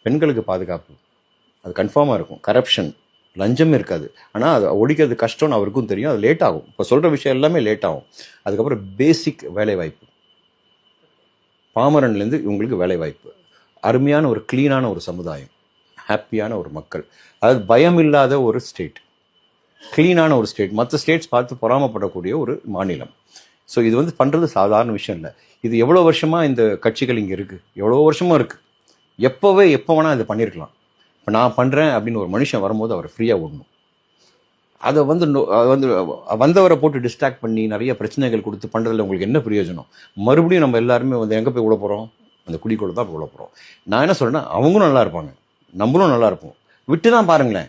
பெண்களுக்கு பாதுகாப்பு அது கன்ஃபார்மாக இருக்கும். கரப்ஷன், லஞ்சம் இருக்காது. ஆனால் அது ஒழிக்கிறது கஷ்டம்னு அவருக்கும் தெரியும். அது லேட் ஆகும். இப்போ சொல்கிற விஷயம் எல்லாமே லேட் ஆகும். அதுக்கப்புறம் பேசிக் வேலைவாய்ப்பு, பாமரன்லேருந்து இவங்களுக்கு வேலைவாய்ப்பு, அருமையான ஒரு க்ளீனான ஒரு சமுதாயம், ஹாப்பியான ஒரு மக்கள், அதாவது பயம் இல்லாத ஒரு ஸ்டேட், க்ளீனான ஒரு ஸ்டேட், மற்ற ஸ்டேட்ஸ் பார்த்து பொறாமப்படக்கூடிய ஒரு மாநிலம். ஸோ இது வந்து பண்ணுறது சாதாரண விஷயம் இல்லை. இது எவ்வளோ வருஷமாக இந்த கட்சிகள் இங்கே இருக்குது, எவ்வளோ வருஷமாக இருக்குது. எப்போ வேணால் இதை பண்ணியிருக்கலாம். இப்போ நான் பண்ணுறேன் அப்படின்னு ஒரு மனுஷன் வரும்போது அவரை ஃப்ரீயாக விடணும். அதை வந்து வந்தவரை போட்டு டிஸ்ட்ராக்ட் பண்ணி நிறைய பிரச்சனைகள் கொடுத்து பண்ணுறதுல உங்களுக்கு என்ன பிரயோஜனம்? மறுபடியும் நம்ம எல்லாருமே வந்து எங்கே போய் விட போகிறோம்? அந்த குடிக்குள்ள தான் போய் விட போகிறோம். நான் என்ன சொல்கிறேன்னா, அவங்களும் நல்லா இருப்பாங்க, நம்மளும் நல்லா இருப்போம். விட்டு தான் பாருங்களேன்.